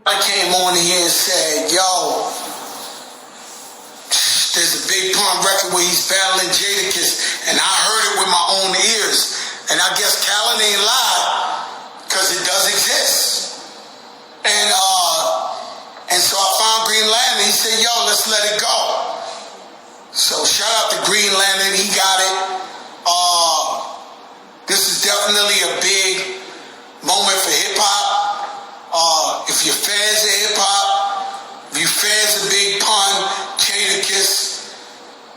I came on here and said, yo, there's a Big Pun record where he's battling Jadakiss, and I heard it with my own ears. And I guess Khaled ain't lied, because it does exist. And so I found Green Lantern. He said, yo, let's let it go. So shout out to Green Lantern. He got it. This is definitely a big moment for hip-hop. If you're fans of hip-hop, if you're fans of Big Pun, Jadakiss,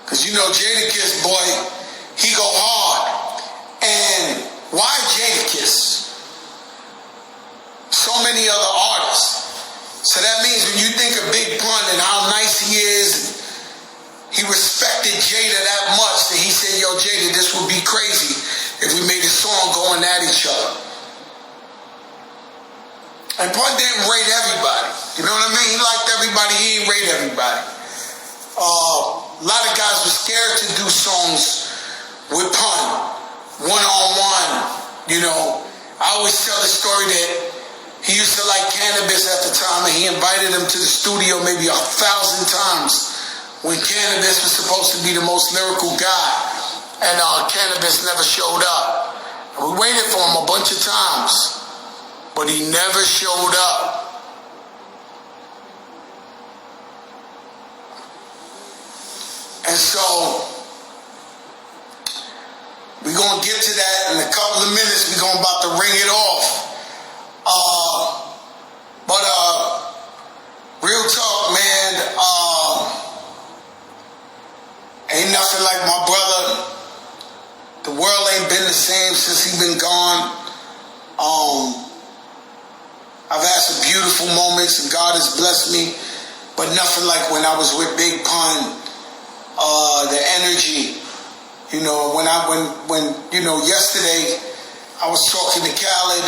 because you know Jadakiss, boy, he go hard. And why Jadakiss? So many other artists. So that means when you think of Big Pun and how nice he is, he respected Jada that much that he said, yo, Jada, this would be crazy if we made a song going at each other. And Pun didn't rate everybody. You know what I mean? He liked everybody. He didn't rate everybody. A lot of guys were scared to do songs with Pun, one-on-one. You know, I always tell the story that he used to like Cannabis at the time, and he invited him to the studio maybe 1,000 times when Cannabis was supposed to be the most lyrical guy. And Cannabis never showed up. And we waited for him a bunch of times, but he never showed up. And so, we're going to get to that in a couple of minutes. We're going about to ring it off. But real talk, man, ain't nothing like my brother. The world ain't been the same since he been gone. I've had some beautiful moments, and God has blessed me, but nothing like when I was with Big Pun. The energy, you know, when you know, yesterday I was talking to Khaled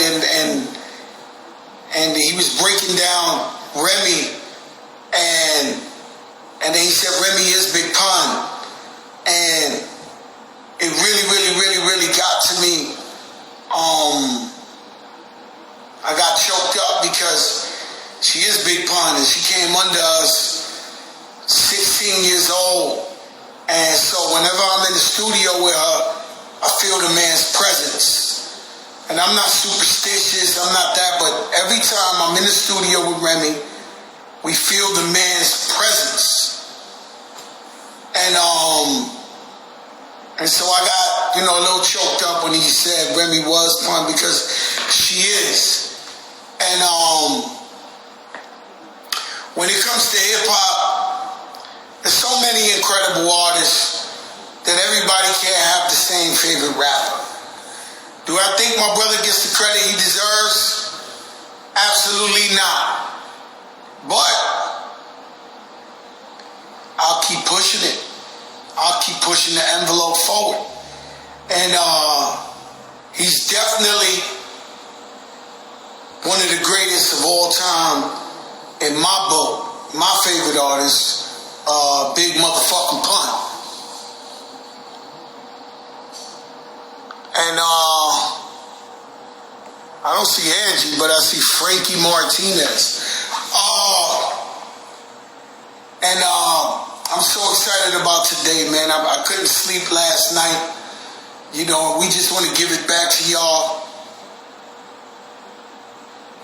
and he was breaking down Remy, and then he said Remy is Big Pun, and it really got to me. I got choked up because she is Big Pun, and she came under us 16 years old. And so whenever I'm in the studio with her, I feel the man's presence. And I'm not superstitious, I'm not that, but every time I'm in the studio with Remy, we feel the man's presence. And so I got, you know, a little choked up when he said Remy was Pun, because she is. And when it comes to hip-hop, there's so many incredible artists that everybody can't have the same favorite rapper. Do I think my brother gets the credit he deserves? Absolutely not. But I'll keep pushing it. I'll keep pushing the envelope forward. And he's definitely one of the greatest of all time in my book. My favorite artist, Big motherfucking Pun. And I don't see Angie, but I see Frankie Martinez. And I'm so excited about today, man. I couldn't sleep last night. You know, we just want to give it back to y'all.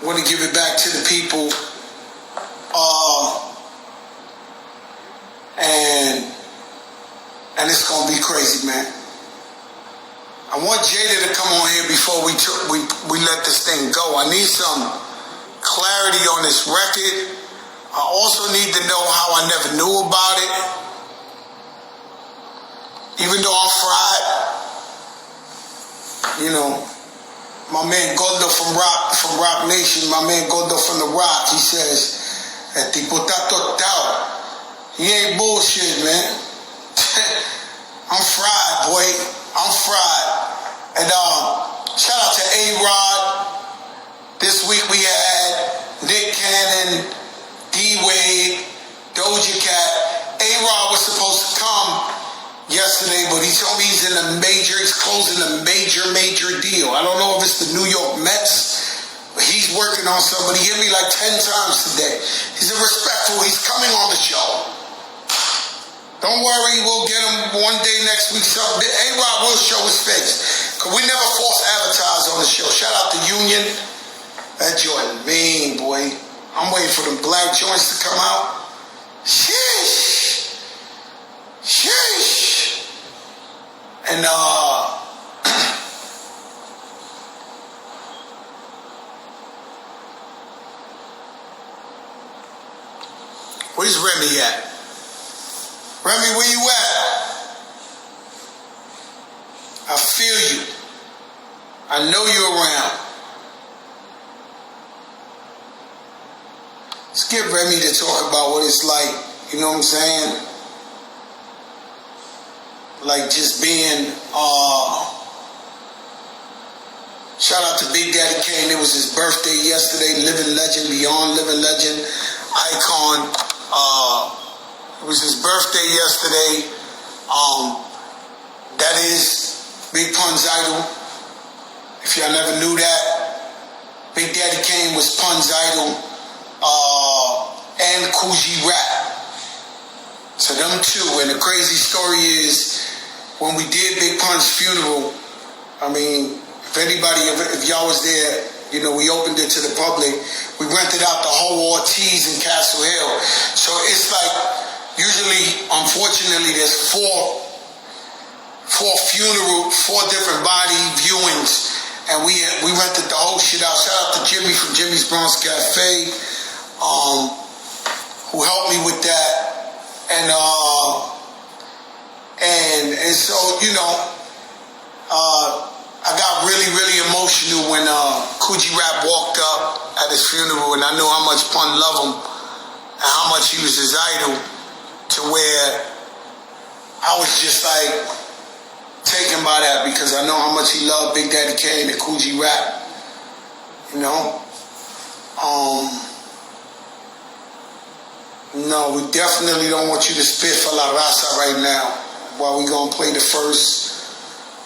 Want to give it back to the people. And it's gonna be crazy, man. I want Jada to come on here before we let this thing go. I need some clarity on this record. I also need to know how I never knew about it. Even though I'm fried, you know, my man Gordo from Rock Nation, my man Gordo from The Rock, he says, "El tipo está total." He ain't bullshit, man. I'm fried, boy. I'm fried. And shout out to A-Rod. This week we had Nick Cannon, D-Wade, Doja Cat. A-Rod was supposed to come yesterday, but he told me he's closing a major deal. I don't know if it's the New York Mets He's working on something. He hit me like 10 times today. He's respectful. He's coming on the show. Don't worry, we'll get him one day next week. A-Rod will show his face. Because we never force advertise on the show. Shout out to Union. That joint mean, boy. I'm waiting for them black joints to come out. Sheesh. Sheesh. And, where's Remy at? Remy, where you at? I feel you. I know you're around. Let's get Remy to talk about what it's like, you know what I'm saying? Like just being, shout out to Big Daddy Kane. It was his birthday yesterday. Living legend, beyond living legend, icon. It was his birthday yesterday. That is Big Pun's idol. If y'all never knew that, Big Daddy Kane was Pun's idol, and Coogee Rap. So them two. And the crazy story is, when we did Big Pun's funeral, I mean, if y'all was there, you know, we opened it to the public. We rented out the whole Ortiz in Castle Hill. So it's like, usually, unfortunately, there's four different body viewings, and we rented the whole shit out. Shout out to Jimmy from Jimmy's Bronx Cafe, who helped me with that, and so, you know, I got really, really emotional when Coogee Rap walked up at his funeral, and I knew how much Pun loved him and how much he was his idol, to where I was just like taken by that, because I know how much he loved Big Daddy Kane and Coogee Rap, you know. No, we definitely don't want you to spit for La Raza right now, while we gonna play the first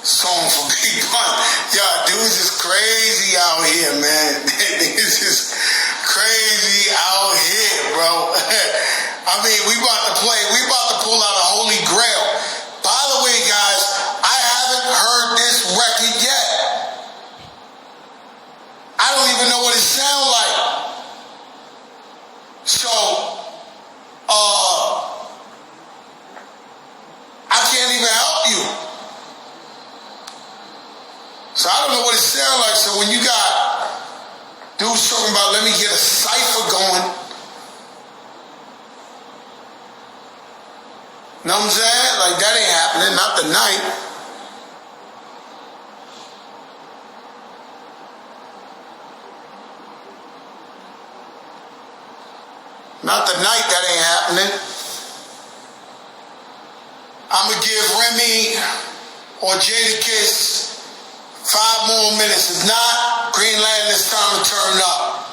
song for Big Pun. Y'all, dudes is crazy out here, man. This is crazy out here, bro. I mean, we about to pull out a holy grail. By the way, guys, I haven't heard this record yet. I don't even know what it sounds like. So, I can't even help you. So I don't know what it sounds like. So when you got dudes talking about, let me get a cipher going, know what I'm saying? Like, that ain't happening, not tonight. Not tonight, that ain't happening. I'm going to give Remy or Jadakiss 5 more minutes. If not, Greenland, it's time to turn up.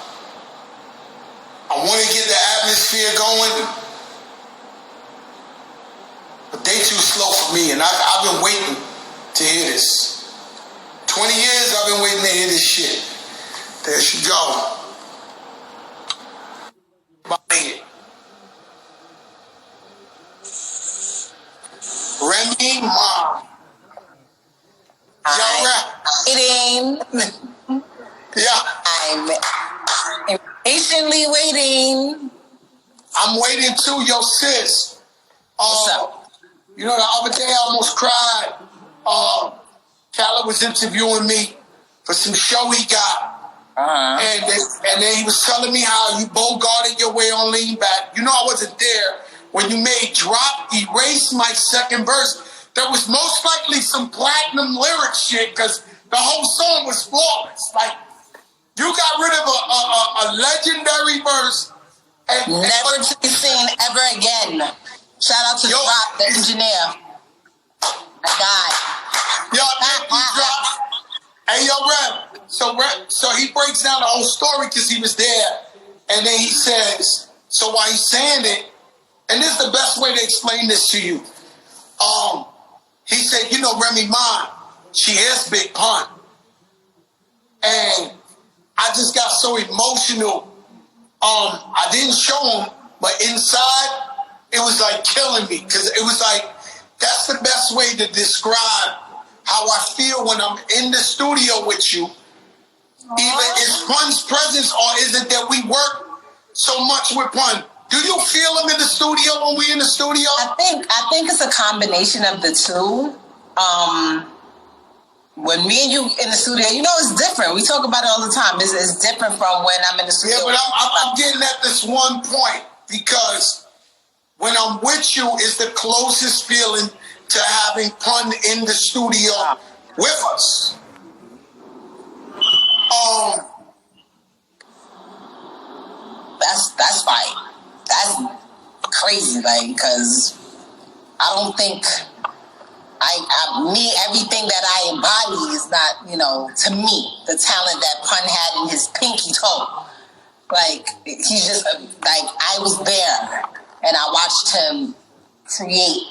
I want to get the atmosphere going, but they too slow for me, and I've been waiting to hear this. 20 years I've been waiting to hear this shit. There she go. Bye. Remy, Mom. Waiting. Yeah. I'm impatiently waiting. I'm waiting too, yo sis. What's up? You know, the other day I almost cried. Khaled was interviewing me for some show he got. And then he was telling me how you bogarted your way on Lean Back. You know, I wasn't there when you made Drop Erase my second verse. There was most likely some platinum lyric shit, because the whole song was flawless. Like, you got rid of a legendary verse. And never to be seen ever again. Shout out to Drop, the engineer. That guy. Yo, Drop. Hey, yo, Rem. So he breaks down the whole story because he was there. And then he says, so while he's saying it, and this is the best way to explain this to you. He said, you know, Remy Ma, she is Big Pun. And I just got so emotional. I didn't show him, but inside, it was like killing me. Because it was like, that's the best way to describe how I feel when I'm in the studio with you. Either it's Pun's presence or is it that we work so much with Pun? Do you feel him in the studio when we in the studio? I think it's a combination of the two. When me and you in the studio, you know, it's different. We talk about it all the time. It's different from when I'm in the studio. Yeah, but I'm getting at this one point because when I'm with you, it's the closest feeling to having Pun in the studio with us. That's fine. That's crazy, like, because I don't think everything that I embody is not, you know, to me, the talent that Pun had in his pinky toe. Like, he's just, like, I was there, and I watched him create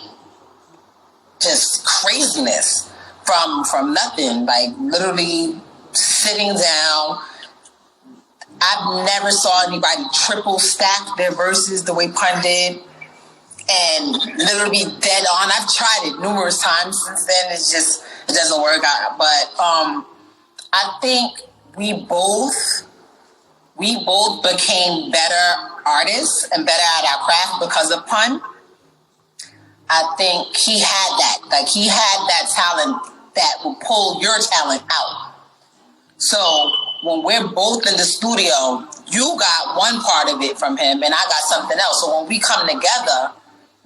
just craziness from nothing, like, literally sitting down. I've never saw anybody triple stack their verses the way Pun did. And literally dead on. I've tried it numerous times since then. It doesn't work out. But I think we both became better artists and better at our craft because of Pun. I think he had that. Like, he had that talent that will pull your talent out. So when we're both in the studio, you got one part of it from him and I got something else. So when we come together,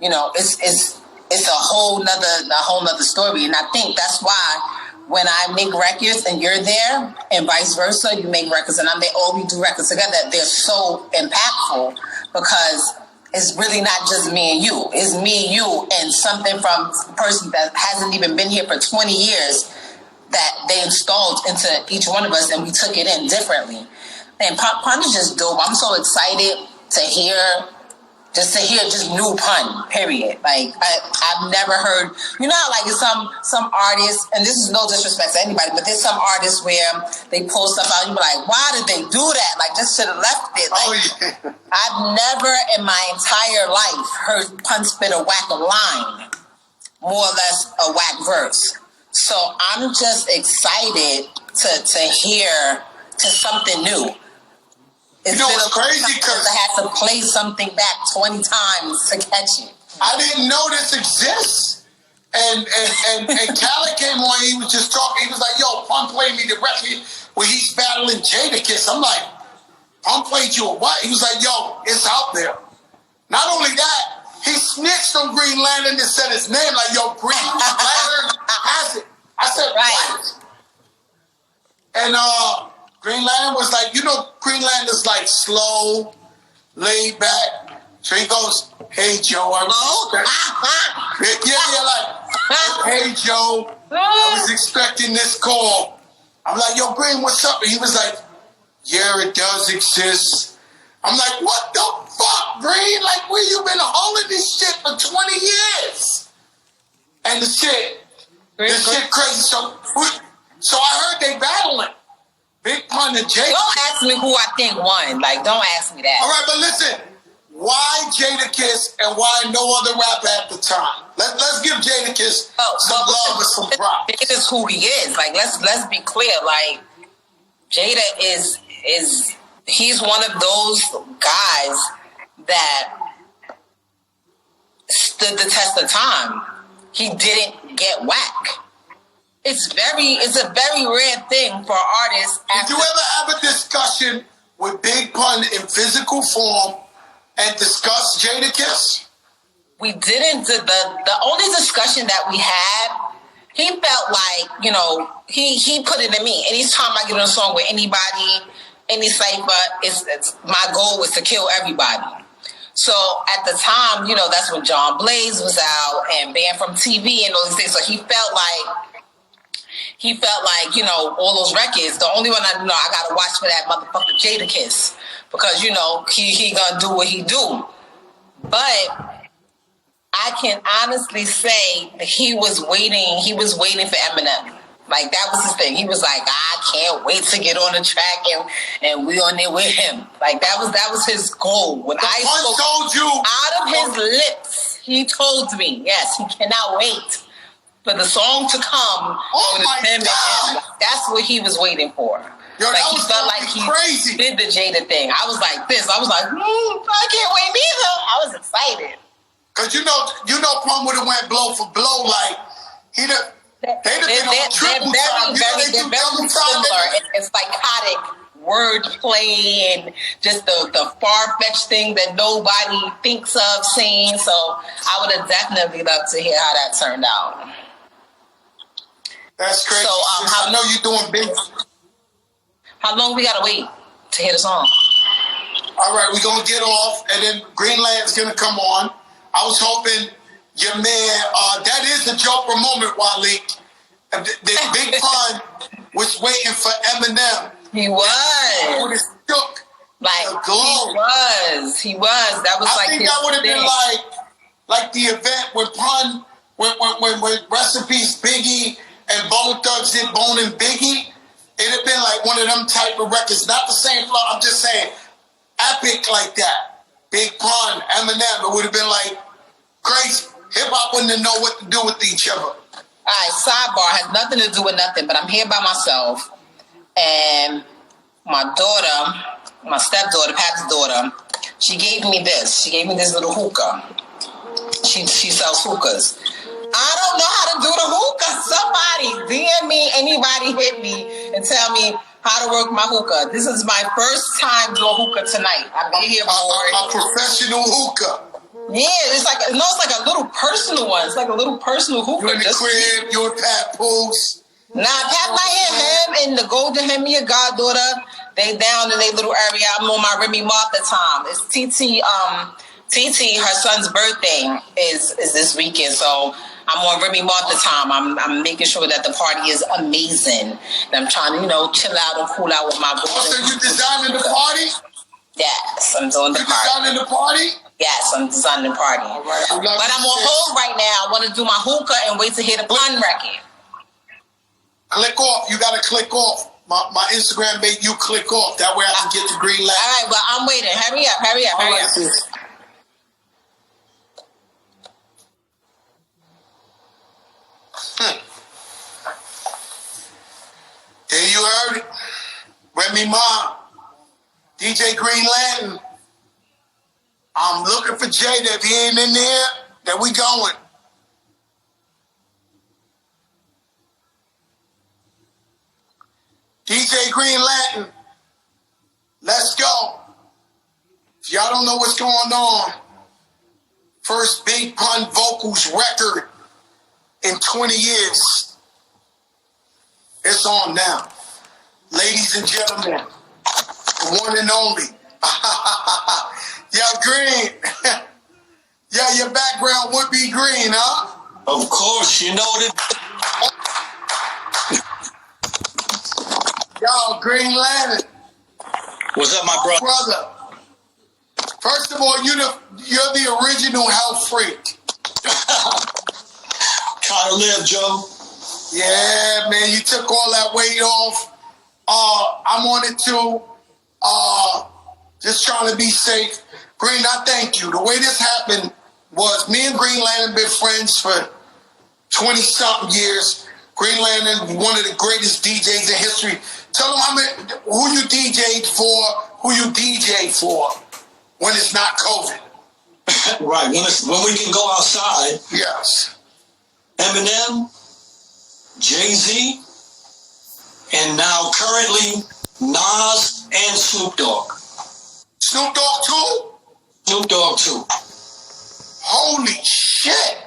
you know, it's a whole nother story. And I think that's why when I make records and you're there and vice versa, you make records and I'm there, or we do records together, they're so impactful because it's really not just me and you. It's me, you, and something from a person that hasn't even been here for 20 years that they installed into each one of us and we took it in differently. And Pun is just dope. I'm so excited to hear just new Pun, period. Like, I've never heard, you know, like some artists, and this is no disrespect to anybody, but there's some artists where they pull stuff out and you be like, why did they do that? Like, just should have left it. Like, I've never in my entire life heard Pun spit a whack line, more or less a whack verse. So I'm just excited to hear something new. You know, it's crazy because I had to play something back 20 times to catch it. I didn't know this exists. And Khaled came on, he was just talking. He was like, yo, Pun played me the record where he's battling Jadakiss. I'm like, Pun played you a what? He was like, yo, it's out there. Not only that, he snitched on Green Lantern and said his name, like, yo, Green Lantern has it. I said, right. What? And Green Lantern was like, you know, Green Lantern's like slow, laid back. So he goes, hey, Joe. Like, hey, Joe, I was expecting this call. I'm like, yo, Green, what's up? And he was like, yeah, it does exist. I'm like, what the fuck, Green? Like, where you been holding this shit for 20 years? And the shit crazy. So I heard they battling. Big Pun and Jada. Don't ask me who I think won. Like, don't ask me that. All right, but listen. Why Jadakiss and why no other rapper at the time? Let's give Jadakiss some love and some props. Jada's who he is. Like, let's be clear. Like, Jada is he's one of those guys that stood the test of time. He didn't get whack. It's a very rare thing for artists. Did you ever have a discussion with Big Pun in physical form and discuss Jadakiss? We didn't. The only discussion that we had, he felt like, you know, he put it in me. Anytime I get on a song with anybody, any cipher, it's my goal was to kill everybody. So at the time, you know, that's when John Blaze was out and Banned from TV and all these things. So he felt like, you know, all those records, the only one I gotta watch for that motherfucker Jadakiss. Because, you know, he gonna do what he do. But I can honestly say that he was waiting for Eminem. Like, that was his thing. He was like, I can't wait to get on the track and we on there with him. Like, that was his goal. When I spoke told you out of his lips, he told me, yes, he cannot wait for the song to come. Oh my God. That's what he was waiting for. Yo, like, he felt like he crazy. did the Jada thing. I was like this. I was like, I can't wait neither. I was excited. Cause you know, Pun would have went blow for blow. Like they'd have been on triple time. They're very similar. It's psychotic wordplay and just the far-fetched thing that nobody thinks of saying. So I would have definitely loved to hear how that turned out. That's crazy. So I know you're doing big. How long we gotta wait to hear the song? All right, we're gonna get off, and then Greenland's gonna come on. I was hoping your man. That is the Joker moment, Wally. The Big Pun was waiting for Eminem. He was. With his shook. Like he was. That was I think that would have been like the event when Pun, when Recipes Biggie and Bone Thugs did Bone and Biggie. It'd have been like one of them type of records. Not the same flow. I'm just saying, epic like that. Big Pun, Eminem. It would have been like crazy. Hip hop wouldn't have known what to do with each other. All right, sidebar has nothing to do with nothing, but I'm here by myself, and my daughter, my stepdaughter, Pat's daughter, she gave me this. She gave me this little hookah. She sells hookahs. I don't know how to do the hookah. Somebody DM me, anybody hit me and tell me how to work my hookah. This is my first time doing hookah tonight. I've been here before. A professional hookah. Yeah, it's like a little personal one. It's like a little personal hookah. You in the crib, you and Pat Pools. Nah, Pat not here. Him and the golden Remy, your goddaughter, they down in their little area. I'm on my Remy Martha time. It's TT, her son's birthday is this weekend, so I'm on Remy Martha time. I'm making sure that the party is amazing. And I'm trying to, chill out and cool out with my boys. So you designing the party? Yes, I'm doing the party. You designing the party? Yes, I'm designing the party. All right, but I'm on hold right now. I want to do my hookah and wait to hear the Pun record. Click off. You got to click off. My Instagram made you click off. That way I can get the green light. All right, well, I'm waiting. Hurry up. Sis. There you heard it. Remy Ma, DJ Green Lantern. I'm looking for Jada. If he ain't in there, then we going. DJ Green Lantern, let's go. If y'all don't know what's going on, first Big Pun vocals record in 20 years. It's on now. Ladies and gentlemen, the one and only. Yeah, Green. Yeah, your background would be green, huh? Of course, you know that. Yo, Green Lantern. What's up, my brother? First of all, you're the original health freak. Trying to live, Joe. Yeah, man, you took all that weight off. I'm on it too. Just trying to be safe. Green, I thank you. The way this happened was me and Green Lantern been friends for 20-something years. Green Lantern, one of the greatest DJs in history. Tell them who you DJ'd for when it's not COVID. Right, when we can go outside. Yes. Eminem, Jay-Z, and now currently Nas and Snoop Dogg. Snoop Dogg too? Snoop Dogg too. Holy shit.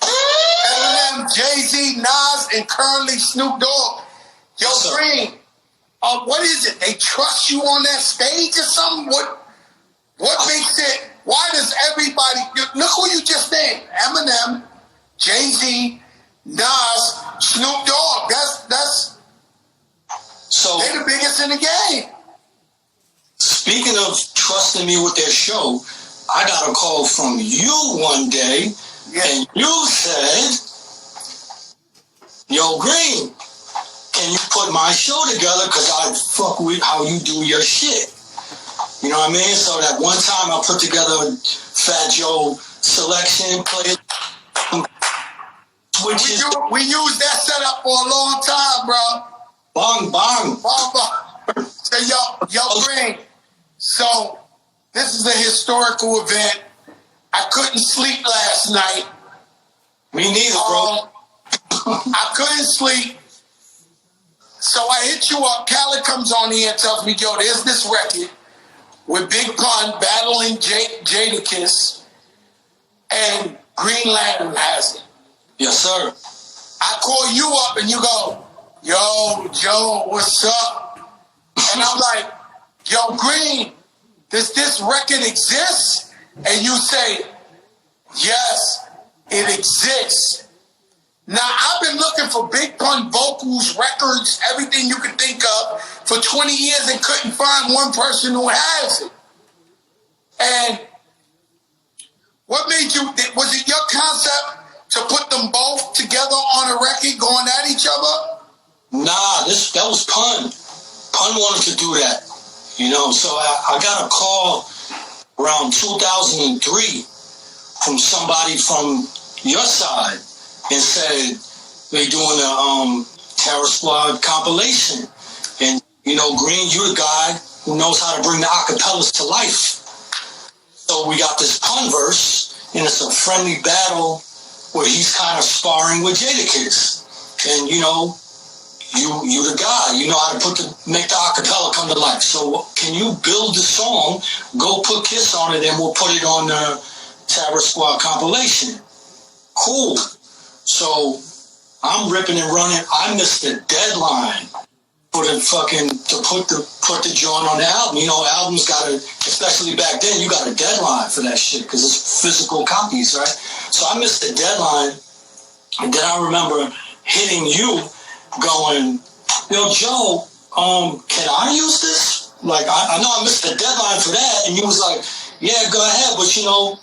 Eminem, Jay-Z, Nas, and currently Snoop Dogg. Yo, Green, what is it? They trust you on that stage or something? What makes it? Why does everybody look who you just named? Eminem, Jay-Z, Nas, Snoop Dogg. That's so they're the biggest in the game. Speaking of trusting me with their show, I got a call from you one day, and you said, "Yo, Green, can you put my show together? Because I fuck with how you do your shit. You know what I mean? So that one time I put together a Fat Joe selection, play switches. We used that setup for a long time, bro. Bong, bong. Bong, bong. So, yo, Green. So, this is a historical event. I couldn't sleep last night. Me neither, bro. I couldn't sleep. So I hit you up. Khaled comes on here and tells me, yo, there's this record with Big Pun battling Jadakiss, and Green Lantern has it. Yes, sir. I call you up and you go, yo, Joe, what's up? And I'm like, yo, Green, does this record exist? And you say, yes, it exists. Now, I've been looking for Big Pun vocals, records, everything you can think of for 20 years and couldn't find one person who has it. And what made you, was it your concept to put them both together on a record going at each other? Nah, that was Pun. Pun wanted to do that. You know, so I got a call around 2003 from somebody from your side and said they doing a Terror Squad compilation. And, you know, Green, you're the guy who knows how to bring the acapellas to life. So we got this Pun verse, and it's a friendly battle where he's kind of sparring with Jadakiss. And, you know, you the guy. You know how to make the acapella come to life. So can you build the song, go put Kiss on it, and we'll put it on the Terror Squad compilation. Cool. So I'm ripping and running. I missed the deadline for the to put the joint on the album. You know, albums got to, especially back then, you got a deadline for that shit because it's physical copies, right? So I missed the deadline, and then I remember hitting you, going, yo, Joe, can I use this? Like, I know I missed the deadline for that, and you was like, yeah, go ahead, but you know,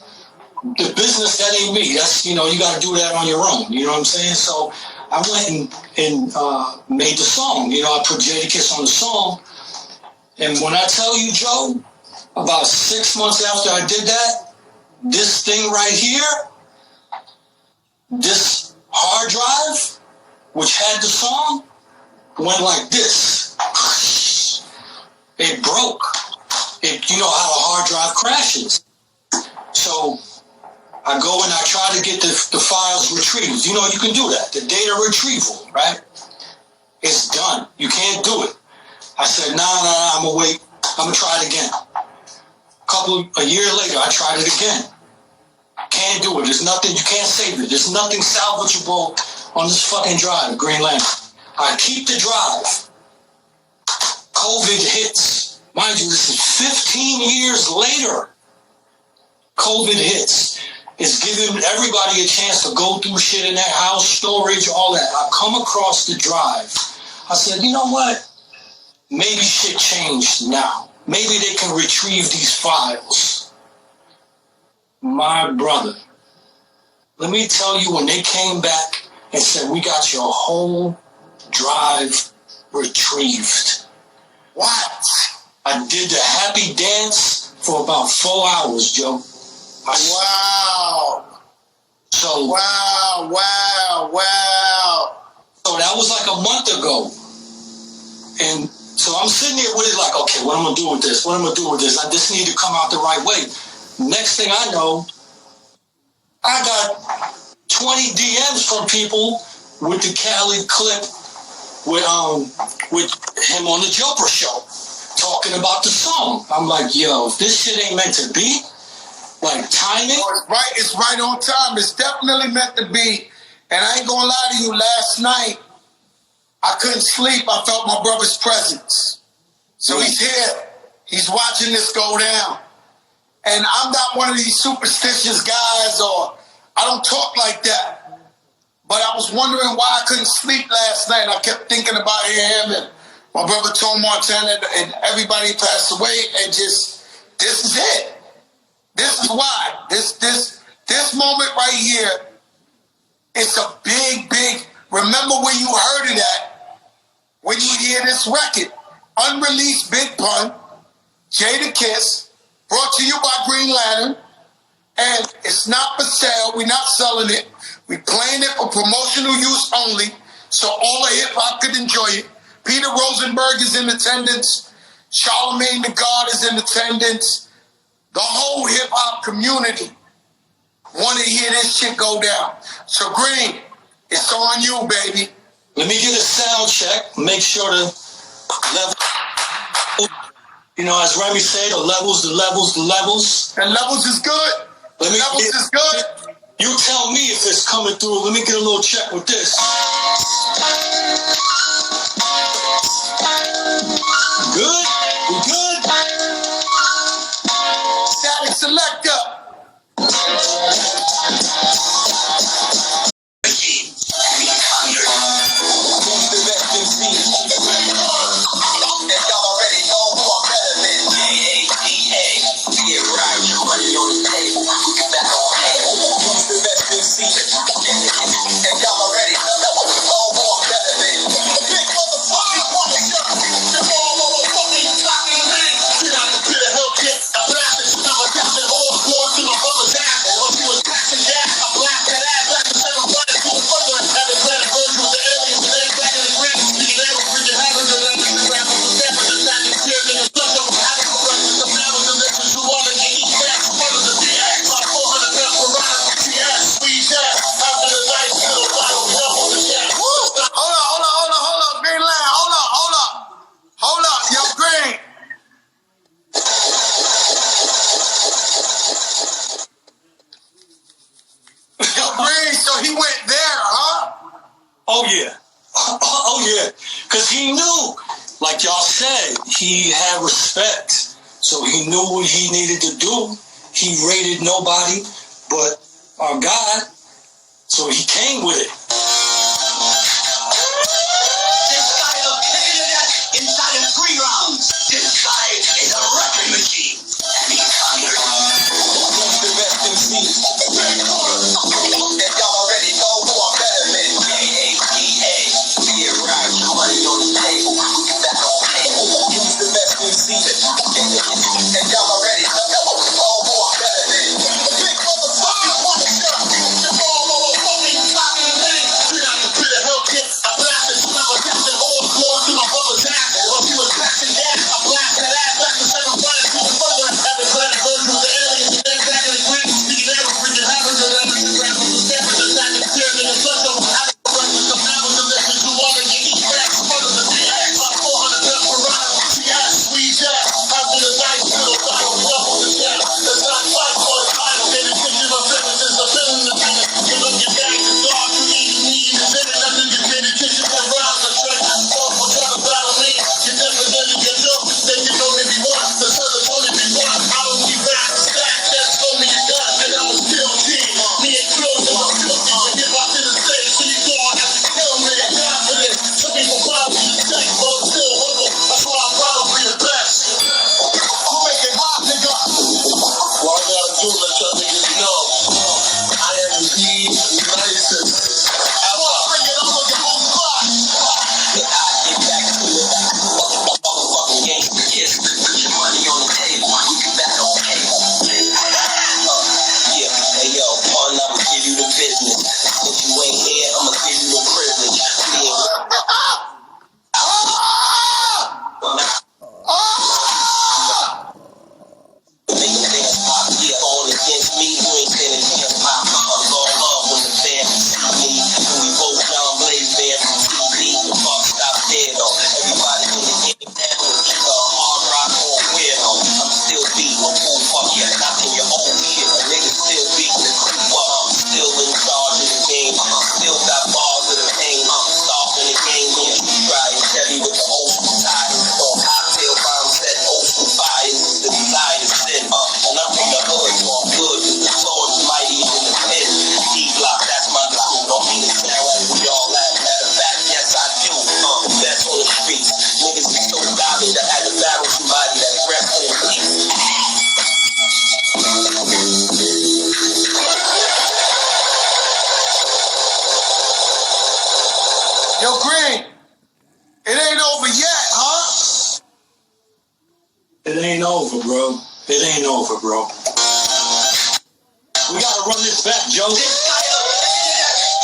the business, that ain't me. That's, you know, you got to do that on your own. You know what I'm saying? So I went and made the song. You know, I put Jadakiss on the song. And when I tell you, Joe, about 6 months after I did that, this thing right here, this hard drive, which had the song, went like this. It broke. You know how a hard drive crashes. So I go and I try to get the files retrieved. You know, you can do that. The data retrieval, right? It's done. You can't do it. I said, nah, I'm going to wait. I'm going to try it again. A year later, I tried it again. Can't do it. There's nothing, you can't save it. There's nothing salvageable on this fucking drive, Green Lantern. I keep the drive. COVID hits. Mind you, this is 15 years later. COVID hits. It's giving everybody a chance to go through shit in their house, storage, all that. I come across the drive. I said, you know what? Maybe shit changed now. Maybe they can retrieve these files. My brother, let me tell you, when they came back and said, we got your whole drive retrieved. What? I did the happy dance for about 4 hours, Joe. Wow. So wow. So that was like a month ago. And so I'm sitting there with it like, okay, what am I going to do with this? I just need to come out the right way. Next thing I know, I got 20 DMs from people with the Khaled clip with him on the Joker show talking about the song. I'm like, yo, if this shit ain't meant to be, like timing. Oh, it's right on time. It's definitely meant to be. And I ain't gonna lie to you, last night, I couldn't sleep. I felt my brother's presence. So he's here. He's watching this go down. And I'm not one of these superstitious guys, or I don't talk like that. But I was wondering why I couldn't sleep last night. I kept thinking about him and my brother Tom Montana and everybody passed away, and just, this is it. This is why. This moment right here, it's a big, remember where you heard it at, when you hear this record. Unreleased Big Pun, Jadakiss, brought to you by Green Lantern. And it's not for sale. We're not selling it. We're playing it for promotional use only, so all of hip-hop could enjoy it. Peter Rosenberg is in attendance. Charlemagne the God is in attendance. The whole hip-hop community want to hear this shit go down. So, Green, it's on you, baby. Let me get a sound check. Make sure the level, as Remy said, the levels. The levels is good. Is good. You tell me if it's coming through. Let me get a little check with this. Good? We good? Static selector. Oh yeah. Because he knew, like y'all said, he had respect. So he knew what he needed to do. He rated nobody but our God. So he came with it. This guy inside of 3 rounds. This guy is a wrecking machine. And he's hungry. The best MCs. And y'all already know who I'm better than. J-A-T-A. Get right, money on the table. That's on table. Who's the best MCs? And y'all already know who I'm better than. Big motherfucking monster. The motherfucking talking thing. Straight out the pit of Hellcat. I blasted smell of death and all floors to my brother's ass. While he was passing gas, I blasted ass back to 7 running to the further. Having planet version with the aliens and then back in the green. Speaking every freaking happens and everything grabs from the step and the side and tears in the flesh of having the rest of the powers of this. You want to get each back further than the ass. About 400 pep per round. Yes, we just having a nice little battle. Love on the channel. Let's not fight for the title. They the pictures of sentences of filling the minute. You look your back, the dog, you need to fit it. Nothing you did, the kitchen and rounds. The strength and force will try to battle me. You definitely get up. Then you don't if you want. The southern only be one. I don't need back the stack. That's only you got. And I was still team. Me and Phil, they were filthy. When you got to the stage, so you going to kill me. Confident. Some people probably mistake, but I'm still humble. That's why I'm probably the best. Who make it hot, nigga? What I gotta do, let y'all niggas know. I am indeed nicest. I want to bring it on the whole spot. I get back to it. Motherfucking game. Yes, put your money on the table. You can bet on cable. Yeah, hey yo, Pun, I'ma give you the business. If you ain't here, I'ma give you the privilege. Yeah, all against me, you ain't standing hip hop. I'm all love when the fans see me. We both John Blaze band from TV. The fuck stop dead though. Everybody in the game down with hard rock or weirdo. I'm still beating a fool, fuck yeah, not in your own shit. Niggas still beating the crew, but I'm still in charge of the game. Still got balls of the pain. Soft in the game, yeah. Try and Chevy with the old school tires. On cocktail bomb set, old school fires. The desire to sin, and I'm from the hood, so I'm good. The sword's mighty in the pit. D-block, that's my crew. Don't mean to sound like we all laugh. Matter of fact, yes I do. That's on the streets. Niggas is so godly that I had to battle somebody that rests in peace. Yo, Green, it ain't over, bro. It ain't over, bro. We gotta run this back, Joe. This guy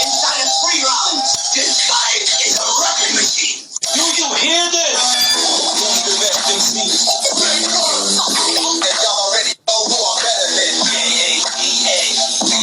inside of 3 rounds. This guy is a wrecking machine. Do you hear this? Who's the best MC? And y'all already know who I'm better than. A-A-T-A.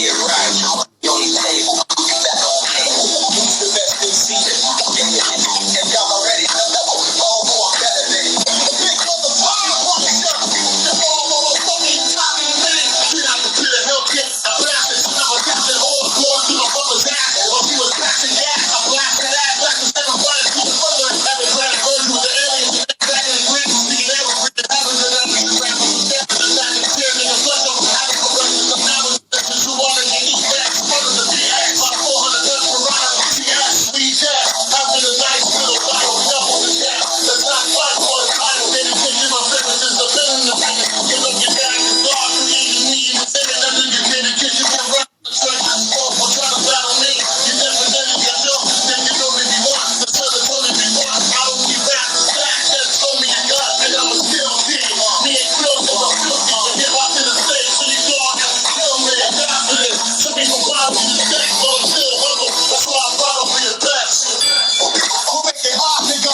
Yeah, right. You only say that okay. Who's the best MC? And y'all already know who I'm better than. Big motherfucking boxer. The whole motherfucking top of the minute. Straight out to the Hellcat. I blasted. I was passing all going through the mother's ass. While she was passing gas, I blasted ass. Blasted 7 bullets through the further. Having planet version with the aliens. Back in the green. Speaking every freaking happens and then we can rap on the step. The back and clear nigga flesh over. Having progressions of numbers. The true water and each back. Further the BX. About 400 guns per round. BX. Speed jazz. Having a nice little fight. Jump on the jab. The top 5 for the title. Baby, think you my business is the villain. The business. Get up your back. The dog. Creating me. In the city. Nothing you can. The kitchen. The run. The strike. For trying to battle me. You never done it yourself. Then you know me be one. The southern told me be one. I don't be back. Back. Just told me you got. And I'm a still team. Me and Phil. I'm a filthy. The hip hop to the stage. City dog. Kill me. And die for this. Some people bow to the stage. But I'm still humble. That's why I battle for your best. Who make it hot, nigga?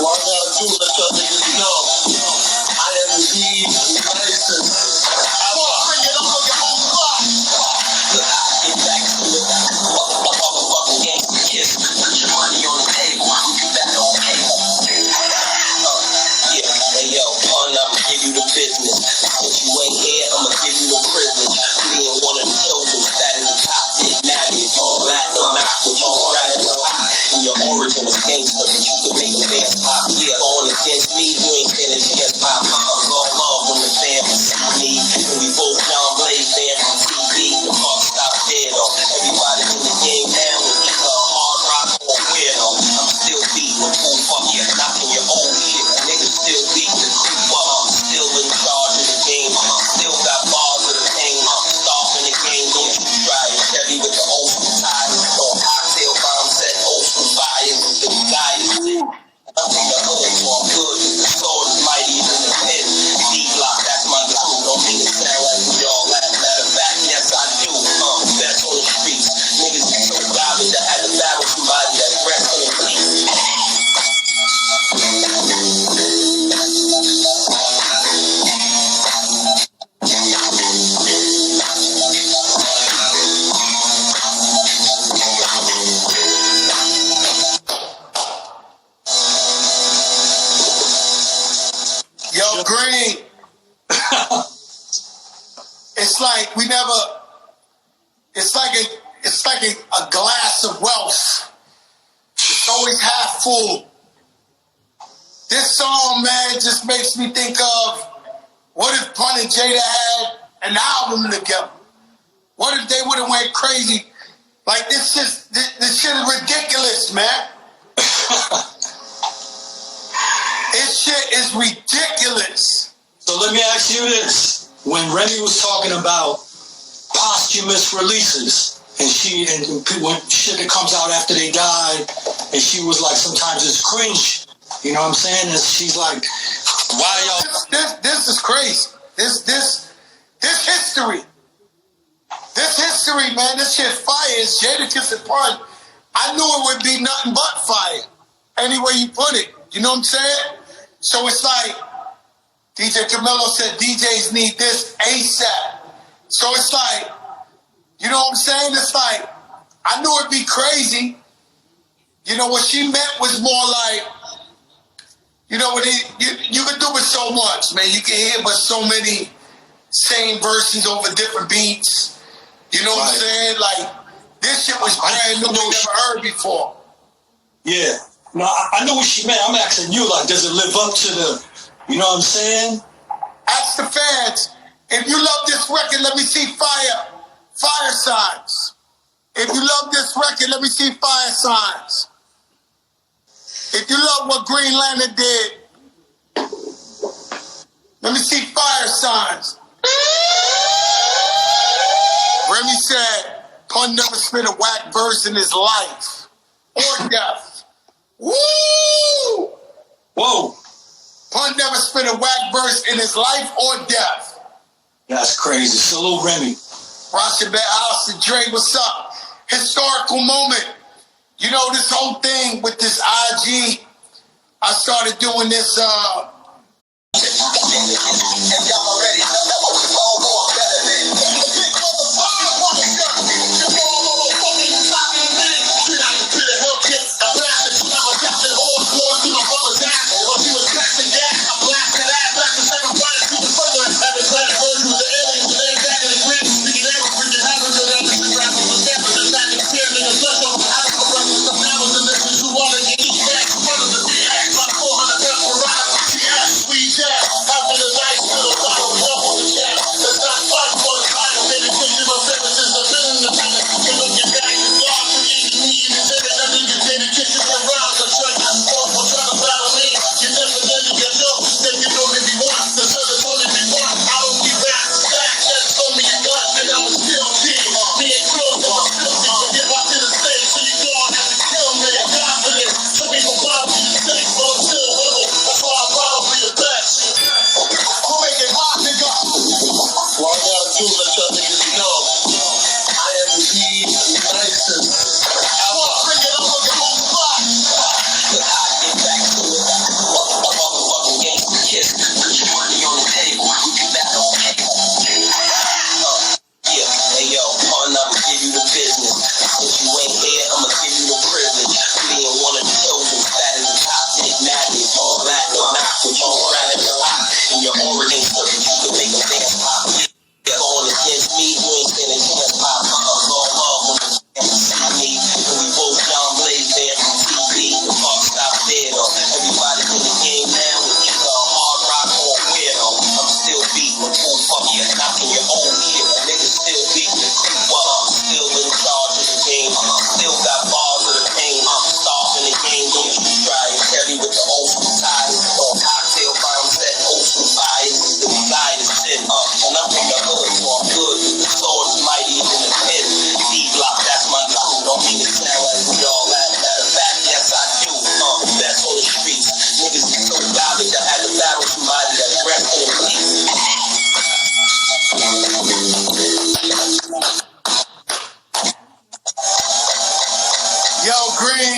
Why not do that? Niggas know. I am the E. Mason. I want to bring it up on your own block. Look, I get back to it. Motherfucking game. Kiss. Put your money on the table. You better on cable. Yeah. Hey, yo, pun, I'ma give you the business. Since you ain't here, I'ma give you the privilege. Being one of the chosen, sat in the top, didn't matter if you black or not. But you right or high. And your origin was gangster, but you could make a man pop. Yeah, going against me, you ain't finished against pop. I'm going love when the fam see me. And we both down blaze fam from TV. The fuck stop dead on. Everybody in the game now is either a hard rock or a weirdo. I'm still beating the pool, fuck yeah, knocking your old shit. Niggas still beating the creep up. I'm still in charge of the game. Still got bars of the pain. I'm starving the game. Don't you try it. Chevy with the old school tires. On cocktail bomb set, old school fires. The guys sit. I think the hood for good. The sword is mighty in the pit. D-block, that's my crew. Don't mean to sound like we all laugh. Matter of fact, yes I do. Best on the streets. Niggas be so garbage. I had to battle somebody that dressed on the police. Yo, Green. It's like we never. It's like a glass of wealth. It's always half full. This song, man, just makes me think of what if Pun and Jada had an album together? What if they would have went crazy? Like this shit is ridiculous, man. This shit is ridiculous. So let me ask you this. When Remy was talking about posthumous releases, and when shit that comes out after they died, and she was like, sometimes it's cringe. You know what I'm saying? And she's like, why y'all... This is crazy. This history. This history, man, this shit fire. It's Jadakiss and Pun. I knew it would be nothing but fire. Any way you put it. You know what I'm saying? So it's like, DJ Camilo said DJs need this ASAP. So it's like, you know what I'm saying? It's like, I knew it'd be crazy. You know, what she meant was more like, you know, what you can do it so much, man. You can hear but so many same versions over different beats. You know what I'm saying? Like, this shit was brand new, we never heard before. Yeah. No, I know what she meant. I'm asking you, like, does it live up to the, you know what I'm saying? Ask the fans, if you love this record, let me see fire signs. If you love this record, let me see fire signs. If you love what Green Lantern did, let me see fire signs. Remy said, Pun never spit a whack verse in his life or death. Woo! Whoa. Pun never spit a whack verse in his life or death. That's crazy. Salute Remy. Rashid Alistair Dre, what's up? Historical moment. You know, this whole thing with this IG, I started doing this,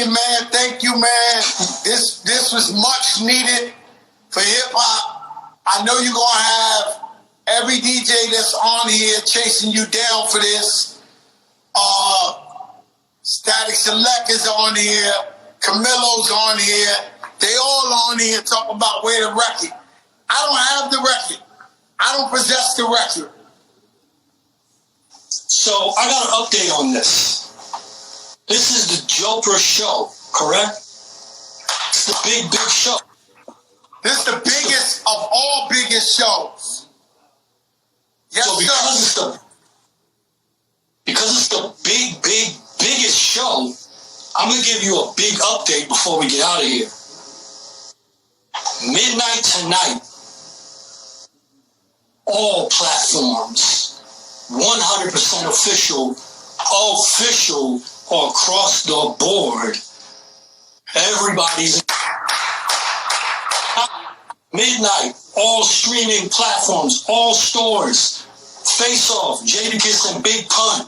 man, thank you, man. This was much needed for hip hop. I know you're gonna have every DJ that's on here chasing you down for this. Static Select is on here. Camilo's on here. They all on here talking about where the record. I don't have the record. I don't possess the record. So I got an update on this. This is the Joker show, correct? It's the big show. This is the biggest of all biggest shows. Yes, so because it's the biggest show, I'm going to give you a big update before we get out of here. Midnight tonight, all platforms, 100% official across the board. Everybody's midnight, all streaming platforms, all stores. Face Off, Jadakiss and Big Pun.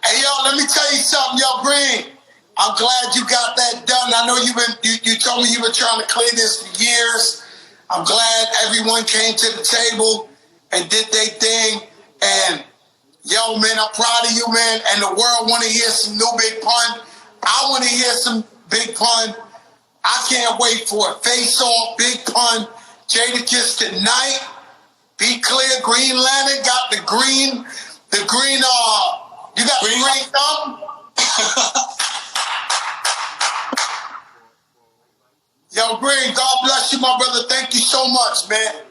Hey, yo, let me tell you something, yo, Green. I'm glad you got that done. I know you told me you were trying to clear this for years. I'm glad everyone came to the table and did their thing. And yo, man, I'm proud of you, man. And the world want to hear some new Big Pun. I want to hear some Big Pun. I can't wait for it. Face Off, Big Pun, Jadakiss tonight. Be clear, Green Lantern got the green, you got the green thumb? Yo, Green, God bless you, my brother. Thank you so much, man.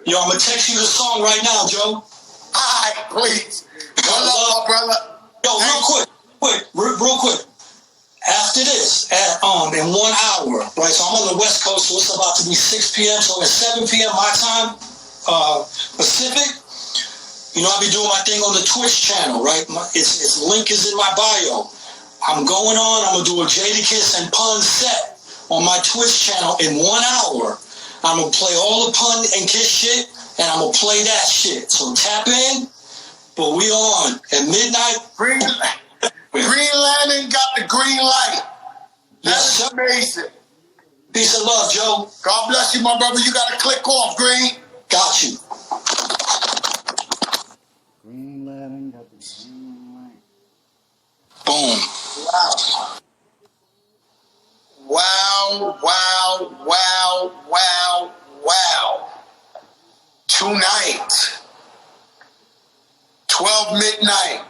Yo, I'm going to text you the song right now, Joe. All right, please. One love, my brother. Yo, real quick. After this, in 1 hour, right? So I'm on the West Coast, so it's about to be 6 p.m. So it's 7 p.m. my time, Pacific. You know, I'll be doing my thing on the Twitch channel, right? Its link is in my bio. I'm going to do a Jadakiss and Pun set on my Twitch channel in 1 hour. I'm going to play all the Pun and Kiss shit, and I'm going to play that shit. So tap in, but we on at midnight. Green Lantern got the green light. That's amazing. Peace and love, Joe. God bless you, my brother. You got to click off, Green. Got you. Green Lantern got the green light. Boom. Wow. Wow, wow, wow, wow, wow. Tonight, 12 midnight,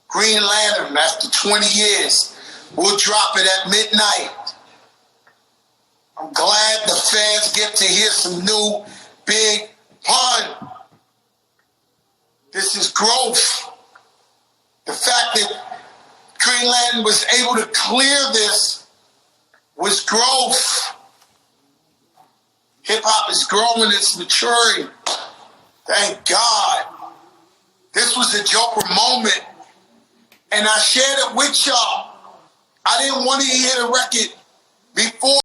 Green Lantern, after 20 years, we'll drop it at midnight. I'm glad the fans get to hear some new big Pun. This is growth. The fact that Green Lantern was able to clear this was growth. Hip-hop is growing, it's maturing. Thank God. This was a Joker moment, and I shared it with y'all. I didn't want to hear the record before.